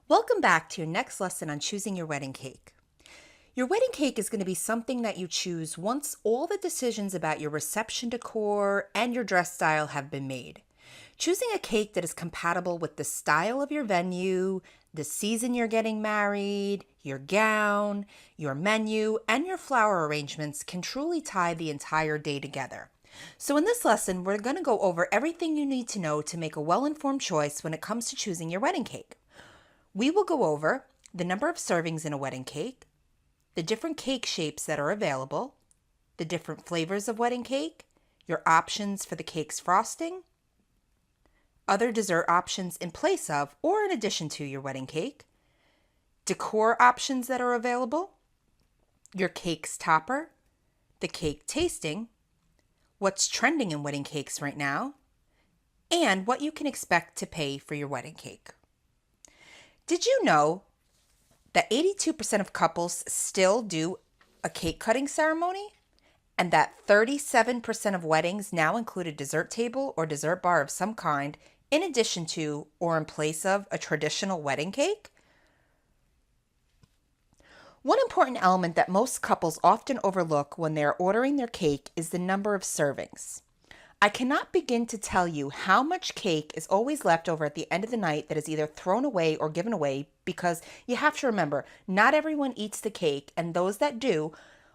Welcome back to your next lesson on choosing your wedding cake. Your wedding cake is going to be something that you choose once all the decisions about your reception decor and your dress style have been made. Choosing a cake that is compatible with the style of your venue, the season you're getting married, your gown, your menu, and your flower arrangements can truly tie the entire day together. So in this lesson, we're going to go over everything you need to know to make a well-informed choice when it comes to choosing your wedding cake. We will go over the number of servings in a wedding cake, the different cake shapes that are available, the different flavors of wedding cake, your options for the cake's frosting, other dessert options in place of or in addition to your wedding cake, decor options that are available, your cake's topper, the cake tasting, what's trending in wedding cakes right now, and what you can expect to pay for your wedding cake. Did you know that 82% of couples still do a cake cutting ceremony? And that 37% of weddings now include a dessert table or dessert bar of some kind in addition to or in place of a traditional wedding cake? One important element that most couples often overlook when they are ordering their cake is the number of servings. I cannot begin to tell you how much cake is always left over at the end of the night that is either thrown away or given away, because you have to remember, not everyone eats the cake, and those that do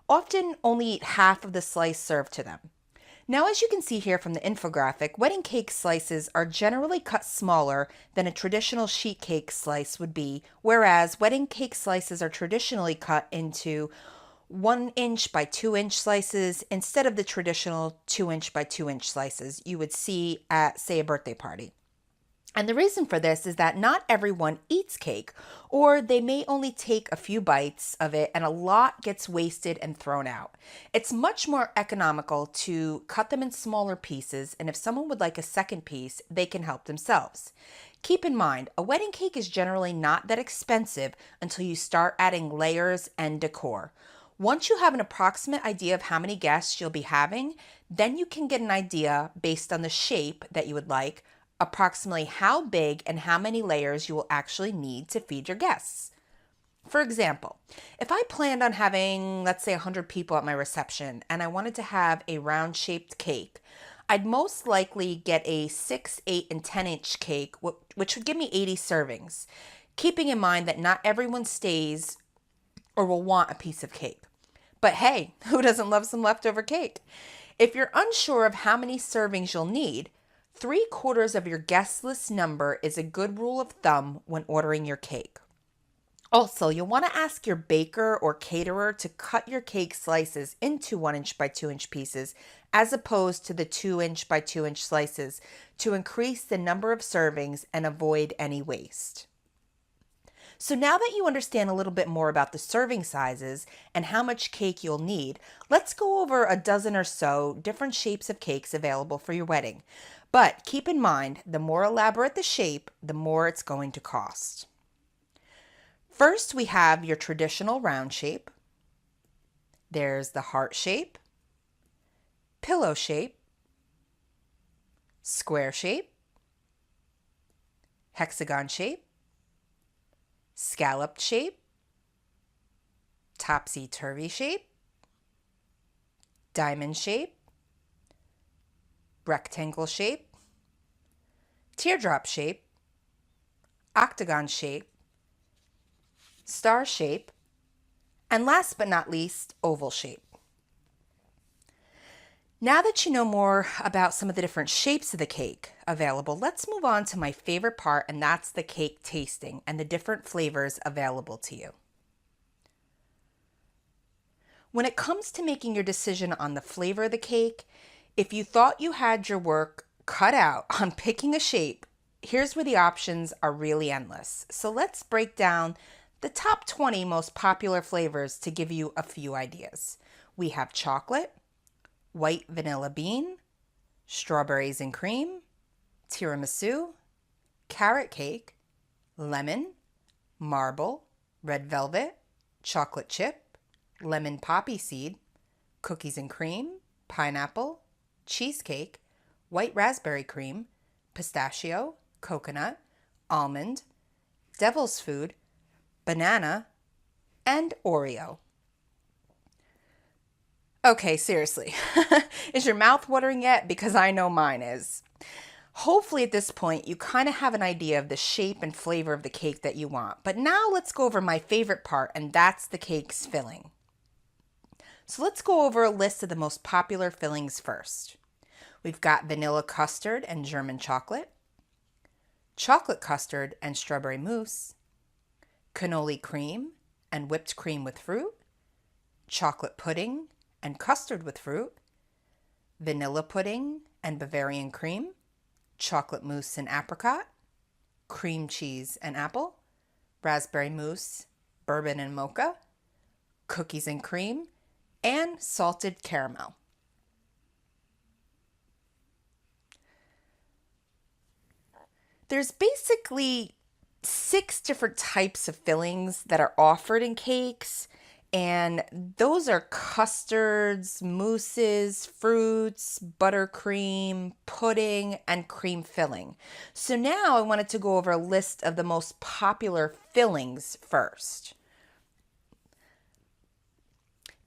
often only eat half of the slice served to them. Now, as you can see here from the infographic, wedding cake slices are generally cut smaller than a traditional sheet cake slice would be, whereas wedding cake slices are traditionally cut into 1-inch by 2-inch slices instead of the traditional 2-inch by 2-inch slices you would see at, say, a birthday party. And the reason for this is that not everyone eats cake, or they may only take a few bites of it and a lot gets wasted and thrown out. It's much more economical to cut them in smaller pieces, and if someone would like a second piece, they can help themselves. Keep in mind, a wedding cake is generally not that expensive until you start adding layers and decor. Once you have an approximate idea of how many guests you'll be having, then you can get an idea based on the shape that you would like, approximately how big and how many layers you will actually need to feed your guests. For example, if I planned on having, let's say, 100 people at my reception and I wanted to have a round-shaped cake, I'd most likely get a 6, 8, and 10-inch cake, which would give me 80 servings, keeping in mind that not everyone stays or will want a piece of cake. But hey, who doesn't love some leftover cake? If you're unsure of how many servings you'll need, 3/4 of your guest list number is a good rule of thumb when ordering your cake. Also, you'll want to ask your baker or caterer to cut your cake slices into 1-inch by 2-inch pieces as opposed to the 2-inch by 2-inch slices to increase the number of servings and avoid any waste. So now that you understand a little bit more about the serving sizes and how much cake you'll need, let's go over a dozen or so different shapes of cakes available for your wedding. But keep in mind, the more elaborate the shape, the more it's going to cost. First, we have your traditional round shape. There's the heart shape, pillow shape, square shape, hexagon shape, scalloped shape, topsy-turvy shape, diamond shape, rectangle shape, teardrop shape, octagon shape, star shape, and last but not least, oval shape. Now that you know more about some of the different shapes of the cake available, let's move on to my favorite part, and that's the cake tasting and the different flavors available to you. When it comes to making your decision on the flavor of the cake, if you thought you had your work cut out on picking a shape, here's where the options are really endless. So let's break down the top 20 most popular flavors to give you a few ideas. We have chocolate, white vanilla bean, strawberries and cream, tiramisu, carrot cake, lemon, marble, red velvet, chocolate chip, lemon poppy seed, cookies and cream, pineapple, cheesecake, white raspberry cream, pistachio, coconut, almond, devil's food, banana, and Oreo. Okay, seriously. Is your mouth watering yet? Because I know mine is. Hopefully at this point you kind of have an idea of the shape and flavor of the cake that you want. But now let's go over my favorite part, and that's the cake's filling. So let's go over a list of the most popular fillings first. We've got vanilla custard and German chocolate, chocolate custard and strawberry mousse, cannoli cream and whipped cream with fruit, chocolate pudding and custard with fruit, vanilla pudding and Bavarian cream, chocolate mousse and apricot, cream cheese and apple, raspberry mousse, bourbon and mocha, cookies and cream, and salted caramel. There's basically 6 different types of fillings that are offered in cakes, and those are custards, mousses, fruits, buttercream, pudding, and cream filling. So now I wanted to go over a list of the most popular fillings first.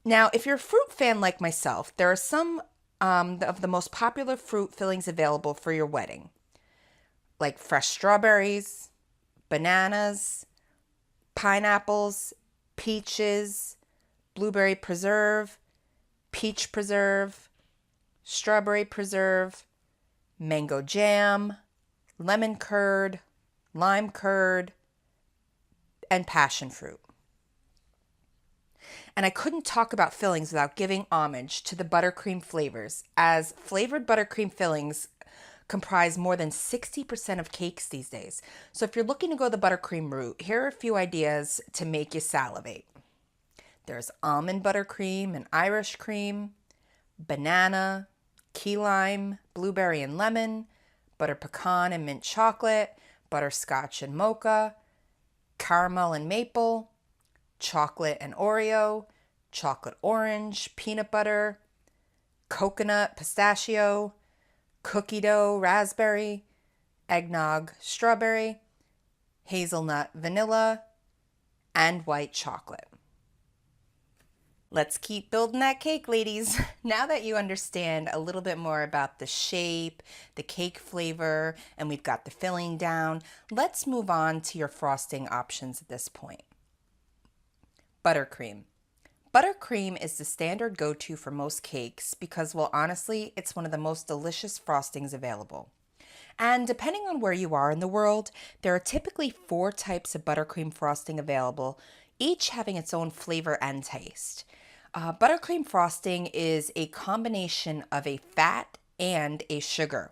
Now, if you're a fruit fan like myself, there are some of the most popular fruit fillings available for your wedding, like fresh strawberries, bananas, pineapples, peaches, blueberry preserve, peach preserve, strawberry preserve, mango jam, lemon curd, lime curd, and passion fruit. And I couldn't talk about fillings without giving homage to the buttercream flavors, as flavored buttercream fillings comprise more than 60% of cakes these days. So if you're looking to go the buttercream route, here are a few ideas to make you salivate. There's almond buttercream and Irish cream, banana, key lime, blueberry and lemon, butter pecan and mint chocolate, butterscotch and mocha, caramel and maple, chocolate and Oreo, chocolate orange, peanut butter, coconut, pistachio, cookie dough, raspberry, eggnog, strawberry, hazelnut, vanilla, and white chocolate. Let's keep building that cake, ladies. Now that you understand a little bit more about the shape, the cake flavor, and we've got the filling down, let's move on to your frosting options at this point. Buttercream. Buttercream is the standard go-to for most cakes because, well, honestly, it's one of the most delicious frostings available. And depending on where you are in the world, there are typically 4 types of buttercream frosting available, each having its own flavor and taste. Buttercream frosting is a combination of a fat and a sugar.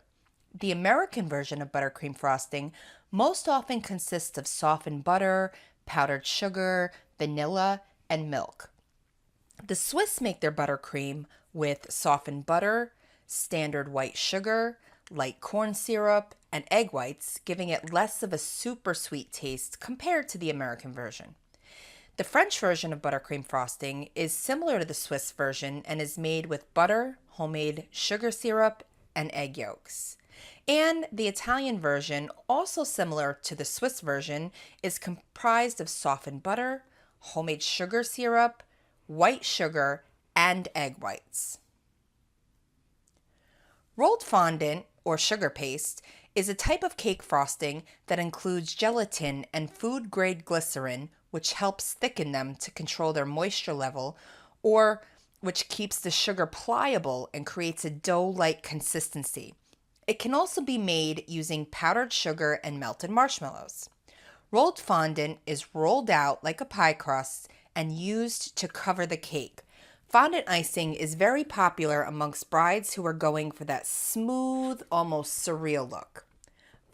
The American version of buttercream frosting most often consists of softened butter, powdered sugar, vanilla, and milk. The Swiss make their buttercream with softened butter, standard white sugar, light corn syrup, and egg whites, giving it less of a super sweet taste compared to the American version. The French version of buttercream frosting is similar to the Swiss version and is made with butter, homemade sugar syrup, and egg yolks. And the Italian version, also similar to the Swiss version, is comprised of softened butter, homemade sugar syrup, white sugar, and egg whites. Rolled fondant, or sugar paste, is a type of cake frosting that includes gelatin and food-grade glycerin, which helps thicken them to control their moisture level, or which keeps the sugar pliable and creates a dough-like consistency. It can also be made using powdered sugar and melted marshmallows. Rolled fondant is rolled out like a pie crust and used to cover the cake. Fondant icing is very popular amongst brides who are going for that smooth, almost surreal look.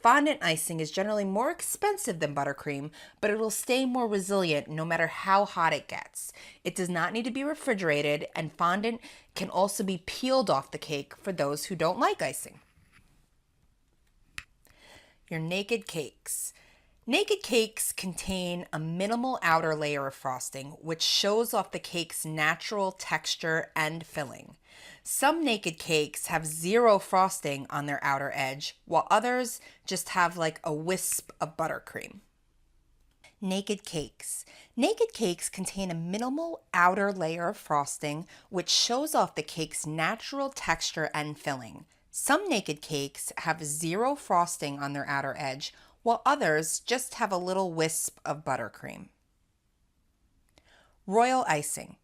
Fondant icing is generally more expensive than buttercream, but it will stay more resilient no matter how hot it gets. It does not need to be refrigerated, and fondant can also be peeled off the cake for those who don't like icing. Your naked cakes. Naked cakes contain a minimal outer layer of frosting, which shows off the cake's natural texture and filling. Some naked cakes have 0 frosting on their outer edge, while others just have like a wisp of buttercream. Naked cakes. Naked cakes contain a minimal outer layer of frosting, which shows off the cake's natural texture and filling. Some naked cakes have zero frosting on their outer edge, while others just have a little wisp of buttercream. Royal icing.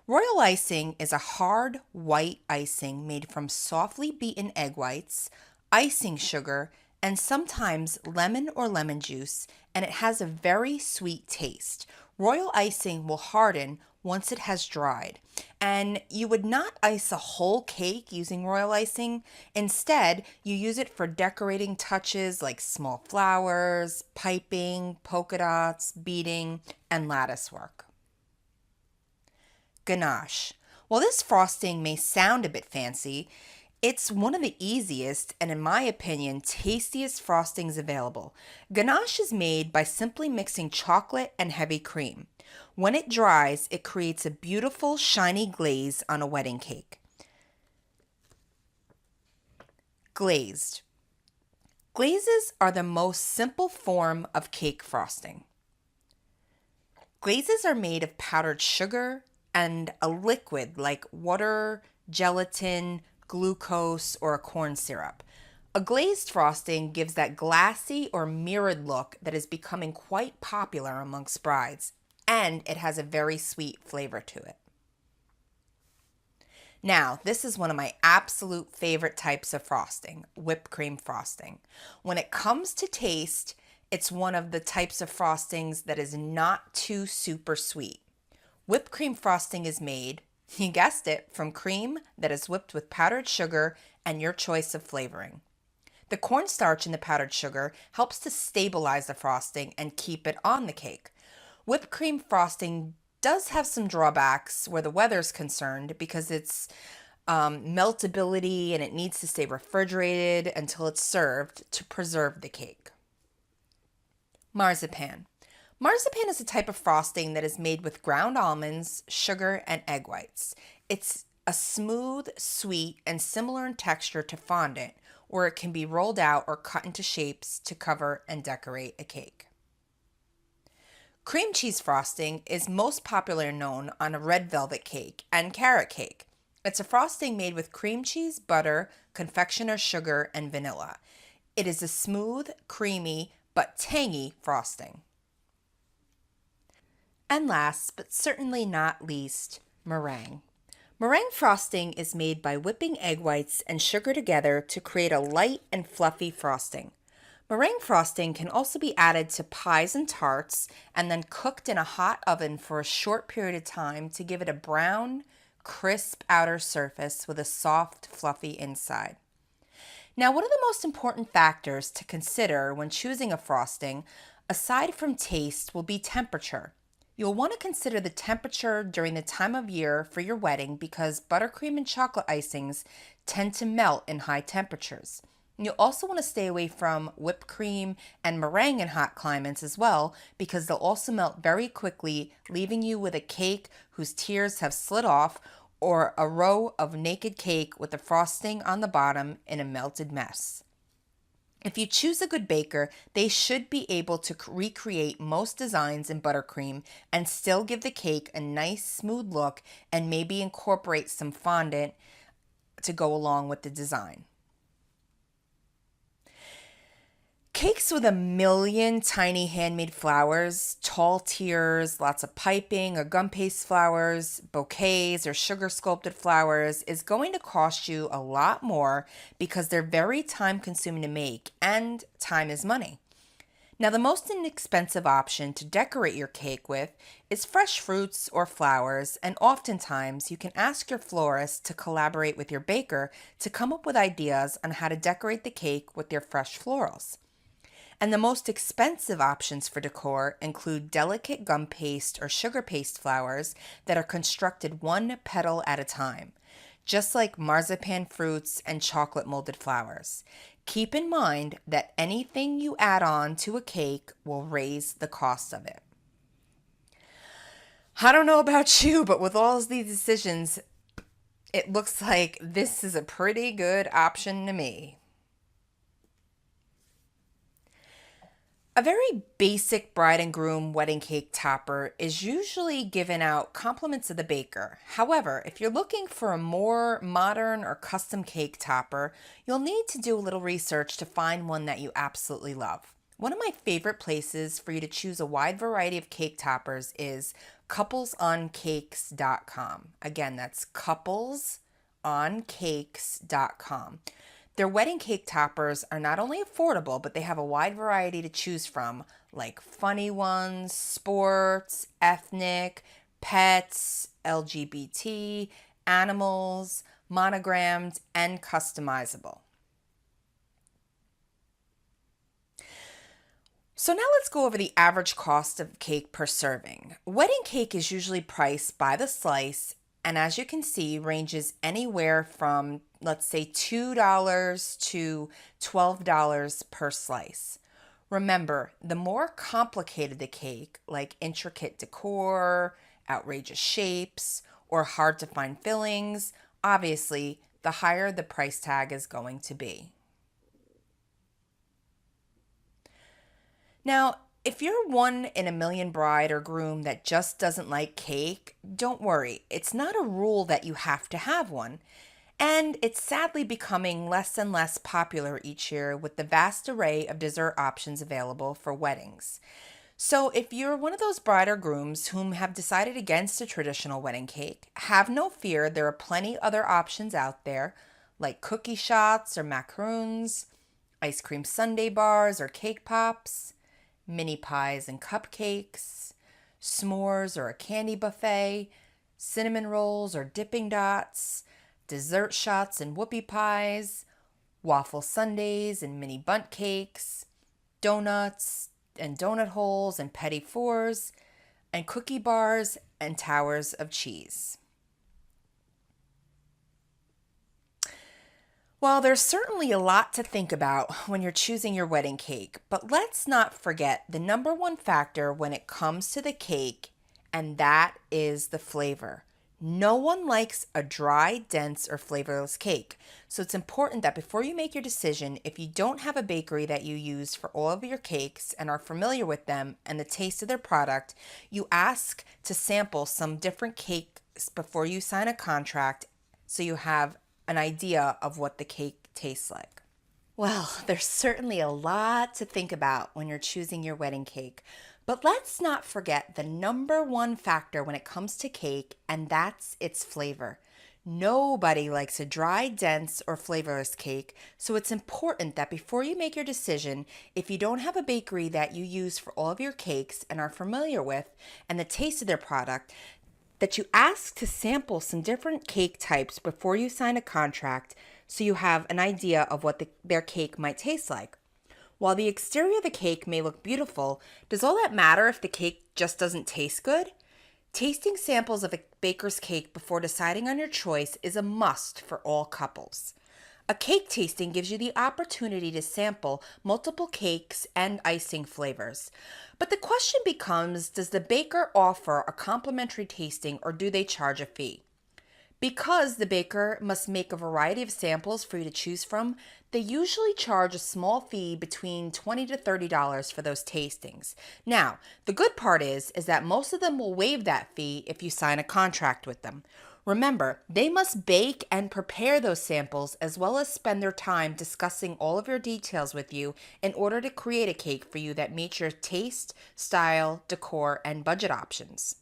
Royal icing is a hard white icing made from softly beaten egg whites, icing sugar, and sometimes lemon or lemon juice, and it has a very sweet taste. Royal icing will harden once it has dried, and you would not ice a whole cake using royal icing. Instead, you use it for decorating touches like small flowers, piping, polka dots, beading, and lattice work. Ganache. While this frosting may sound a bit fancy, it's one of the easiest and, in my opinion, tastiest frostings available. Ganache is made by simply mixing chocolate and heavy cream. When it dries, it creates a beautiful, shiny glaze on a wedding cake. Glazed. Glazes are the most simple form of cake frosting. Glazes are made of powdered sugar and a liquid like water, gelatin, glucose, or a corn syrup. A glazed frosting gives that glassy or mirrored look that is becoming quite popular amongst brides, and it has a very sweet flavor to it. Now, this is one of my absolute favorite types of frosting, whipped cream frosting. When it comes to taste, it's one of the types of frostings that is not too super sweet. Whipped cream frosting is made, you guessed it, from cream that is whipped with powdered sugar and your choice of flavoring. The cornstarch in the powdered sugar helps to stabilize the frosting and keep it on the cake. Whipped cream frosting does have some drawbacks where the weather's concerned because it's meltability and it needs to stay refrigerated until it's served to preserve the cake. Marzipan. Marzipan is a type of frosting that is made with ground almonds, sugar, and egg whites. It's a smooth, sweet, and similar in texture to fondant, where it can be rolled out or cut into shapes to cover and decorate a cake. Cream cheese frosting is most popularly known on a red velvet cake and carrot cake. It's a frosting made with cream cheese, butter, confectioner's sugar, and vanilla. It is a smooth, creamy, but tangy frosting. And last, but certainly not least, meringue. Meringue frosting is made by whipping egg whites and sugar together to create a light and fluffy frosting. Meringue frosting can also be added to pies and tarts and then cooked in a hot oven for a short period of time to give it a brown, crisp outer surface with a soft, fluffy inside. Now, one of the most important factors to consider when choosing a frosting, aside from taste, will be temperature. You'll want to consider the temperature during the time of year for your wedding because buttercream and chocolate icings tend to melt in high temperatures. You'll also want to stay away from whipped cream and meringue in hot climates as well because they'll also melt very quickly, leaving you with a cake whose tiers have slid off or a row of naked cake with the frosting on the bottom in a melted mess. If you choose a good baker, they should be able to recreate most designs in buttercream and still give the cake a nice smooth look and maybe incorporate some fondant to go along with the design. Cakes with a million tiny handmade flowers, tall tiers, lots of piping or gum paste flowers, bouquets or sugar sculpted flowers is going to cost you a lot more because they're very time consuming to make and time is money. Now, the most inexpensive option to decorate your cake with is fresh fruits or flowers, and oftentimes you can ask your florist to collaborate with your baker to come up with ideas on how to decorate the cake with your fresh florals. And the most expensive options for decor include delicate gum paste or sugar paste flowers that are constructed one petal at a time, just like marzipan fruits and chocolate molded flowers. Keep in mind that anything you add on to a cake will raise the cost of it. I don't know about you, but with all these decisions, it looks like this is a pretty good option to me. A very basic bride and groom wedding cake topper is usually given out compliments of the baker. However, if you're looking for a more modern or custom cake topper, you'll need to do a little research to find one that you absolutely love. One of my favorite places for you to choose a wide variety of cake toppers is couplesoncakes.com. Again, that's couplesoncakes.com. Their wedding cake toppers are not only affordable, but they have a wide variety to choose from, like funny ones, sports, ethnic, pets, LGBT, animals, monogrammed, and customizable. So now let's go over the average cost of cake per serving. Wedding cake is usually priced by the slice, and as you can see, ranges anywhere from, let's say, $2 to $12 per slice. Remember, the more complicated the cake, like intricate decor, outrageous shapes, or hard to find fillings, obviously, the higher the price tag is going to be. Now, if you're one in a million bride or groom that just doesn't like cake, don't worry. It's not a rule that you have to have one. And it's sadly becoming less and less popular each year with the vast array of dessert options available for weddings. So if you're one of those bride or grooms whom have decided against a traditional wedding cake, have no fear, there are plenty other options out there, like cookie shots or macaroons, ice cream sundae bars or cake pops, mini pies and cupcakes, s'mores or a candy buffet, cinnamon rolls or dipping dots, dessert shots and whoopie pies, waffle sundaes and mini bundt cakes, donuts and donut holes and petit fours, and cookie bars and towers of cheese. Well, there's certainly a lot to think about when you're choosing your wedding cake, but let's not forget the number one factor when it comes to the cake, and that is the flavor. No one likes a dry, dense, or flavorless cake, so it's important that before you make your decision, if you don't have a bakery that you use for all of your cakes and are familiar with them and the taste of their product, you ask to sample some different cakes before you sign a contract so you have an idea of what the cake tastes like. Well, there's certainly a lot to think about when you're choosing your wedding cake, but let's not forget the number one factor when it comes to cake, and that's its flavor. Nobody likes a dry, dense, or flavorless cake, so it's important that before you make your decision, if you don't have a bakery that you use for all of your cakes and are familiar with and the taste of their product, that you ask to sample some different cake types before you sign a contract so you have an idea of what their cake might taste like. While the exterior of the cake may look beautiful, does all that matter if the cake just doesn't taste good? Tasting samples of a baker's cake before deciding on your choice is a must for all couples. A cake tasting gives you the opportunity to sample multiple cakes and icing flavors. But the question becomes, does the baker offer a complimentary tasting or do they charge a fee? Because the baker must make a variety of samples for you to choose from, they usually charge a small fee between $20 to $30 for those tastings. Now, the good part is that most of them will waive that fee if you sign a contract with them. Remember, they must bake and prepare those samples as well as spend their time discussing all of your details with you in order to create a cake for you that meets your taste, style, decor, and budget options.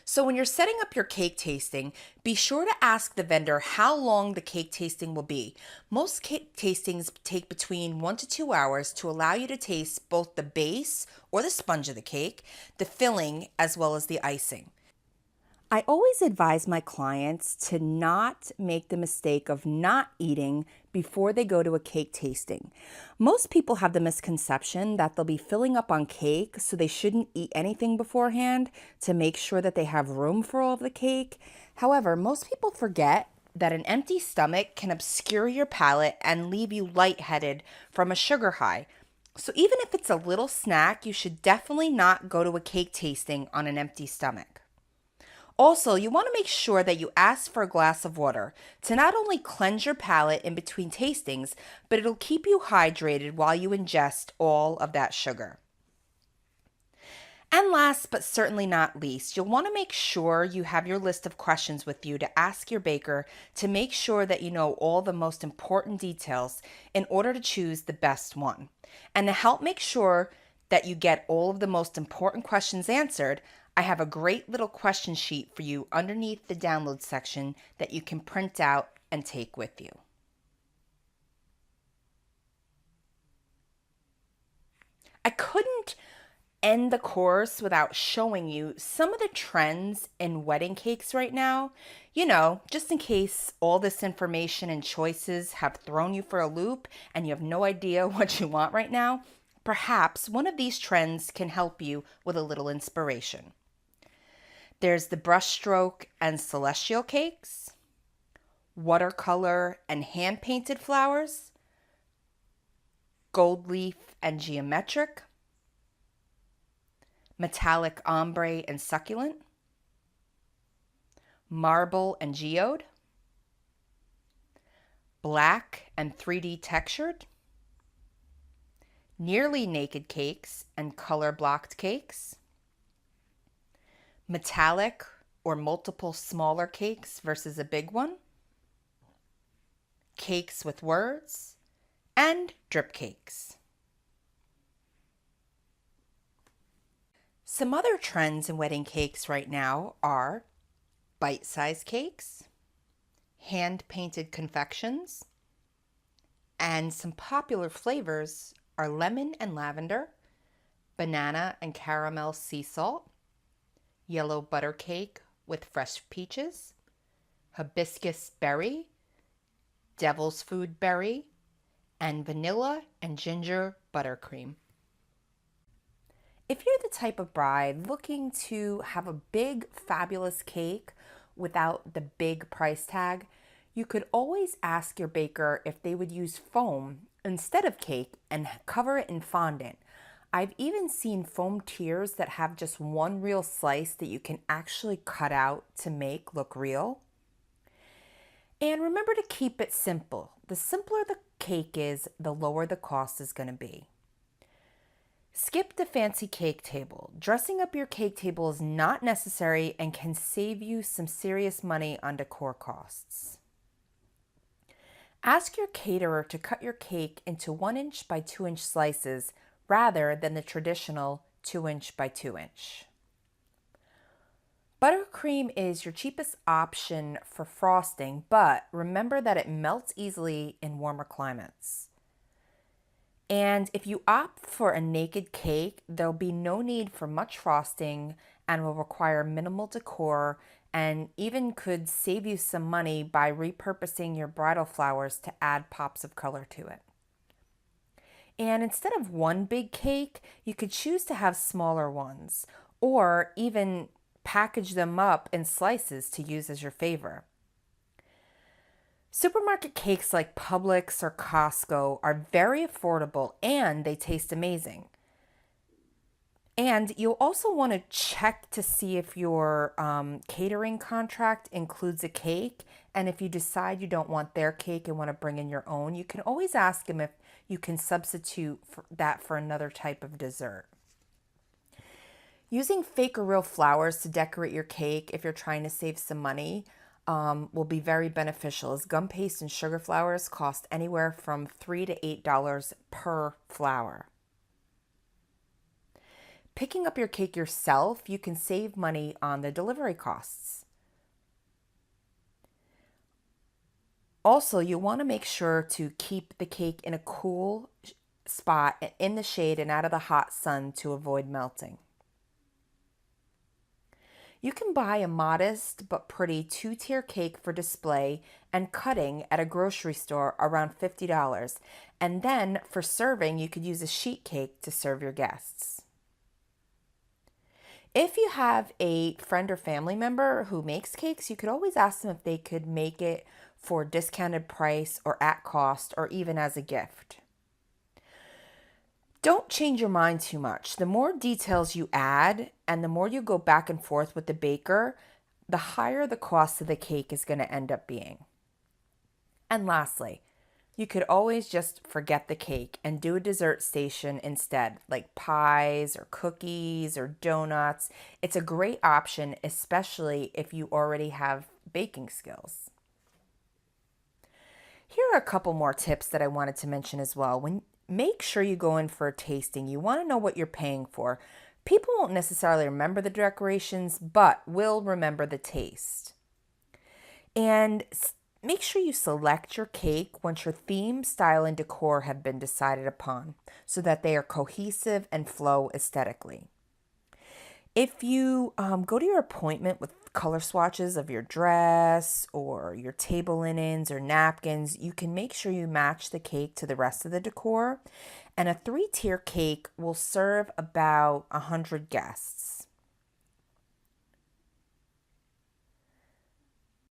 So when you're setting up your cake tasting, be sure to ask the vendor how long the cake tasting will be. Most cake tastings take between 1 to 2 hours to allow you to taste both the base or the sponge of the cake, the filling, as well as the icing. I always advise my clients to not make the mistake of not eating before they go to a cake tasting. Most people have the misconception that they'll be filling up on cake, so they shouldn't eat anything beforehand to make sure that they have room for all of the cake. However, most people forget that an empty stomach can obscure your palate and leave you lightheaded from a sugar high. So even if it's a little snack, you should definitely not go to a cake tasting on an empty stomach. Also, you want to make sure that you ask for a glass of water to not only cleanse your palate in between tastings, but it'll keep you hydrated while you ingest all of that sugar. And last but certainly not least, you'll want to make sure you have your list of questions with you to ask your baker to make sure that you know all the most important details in order to choose the best one. And to help make sure that you get all of the most important questions answered, I have a great little question sheet for you underneath the download section that you can print out and take with you. I couldn't end the course without showing you some of the trends in wedding cakes right now. You know, just in case all this information and choices have thrown you for a loop and you have no idea what you want right now, perhaps one of these trends can help you with a little inspiration. There's the brushstroke and celestial cakes, watercolor and hand-painted flowers, gold leaf and geometric, metallic ombre and succulent, marble and geode, black and 3D textured, nearly naked cakes and color blocked cakes, metallic or multiple smaller cakes versus a big one, cakes with words, and drip cakes. Some other trends in wedding cakes right now are bite-sized cakes, hand-painted confections, and some popular flavors are lemon and lavender, banana and caramel sea salt, yellow butter cake with fresh peaches, hibiscus berry, devil's food berry, and vanilla and ginger buttercream. If you're the type of bride looking to have a big, fabulous cake without the big price tag, you could always ask your baker if they would use foam instead of cake and cover it in fondant. I've even seen foam tiers that have just one real slice that you can actually cut out to make look real. And remember to keep it simple. The simpler the cake is, the lower the cost is going to be. Skip the fancy cake table. Dressing up your cake table is not necessary and can save you some serious money on decor costs. Ask your caterer to cut your cake into 1" by 2" slices rather than the traditional 2" by 2". Buttercream is your cheapest option for frosting, but remember that it melts easily in warmer climates. And if you opt for a naked cake, there'll be no need for much frosting and will require minimal decor and even could save you some money by repurposing your bridal flowers to add pops of color to it. And instead of one big cake, you could choose to have smaller ones or even package them up in slices to use as your favor. Supermarket cakes like Publix or Costco are very affordable and they taste amazing. And you'll also want to check to see if your catering contract includes a cake. And if you decide you don't want their cake and want to bring in your own, you can always ask them if you can substitute that for another type of dessert. Using fake or real flowers to decorate your cake if you're trying to save some money will be very beneficial, as gum paste and sugar flowers cost anywhere from $3 to $8 per flower. Picking up your cake yourself, you can save money on the delivery costs. Also, you want to make sure to keep the cake in a cool spot in the shade and out of the hot sun to avoid melting. You can buy a modest but pretty 2-tier cake for display and cutting at a grocery store around $50. And then for serving, you could use a sheet cake to serve your guests. If you have a friend or family member who makes cakes, you could always ask them if they could make it for a discounted price or at cost or even as a gift. Don't change your mind too much. The more details you add and the more you go back and forth with the baker, the higher the cost of the cake is going to end up being. And lastly, you could always just forget the cake and do a dessert station instead, like pies or cookies or donuts. It's a great option, especially if you already have baking skills. Here are a couple more tips that I wanted to mention as well. Make sure you go in for a tasting. You want to know what you're paying for. People won't necessarily remember the decorations, but will remember the taste. And make sure you select your cake once your theme, style, and decor have been decided upon so that they are cohesive and flow aesthetically. If you go to your appointment with color swatches of your dress or your table linens or napkins, you can make sure you match the cake to the rest of the decor. And a 3-tier cake will serve about 100 guests.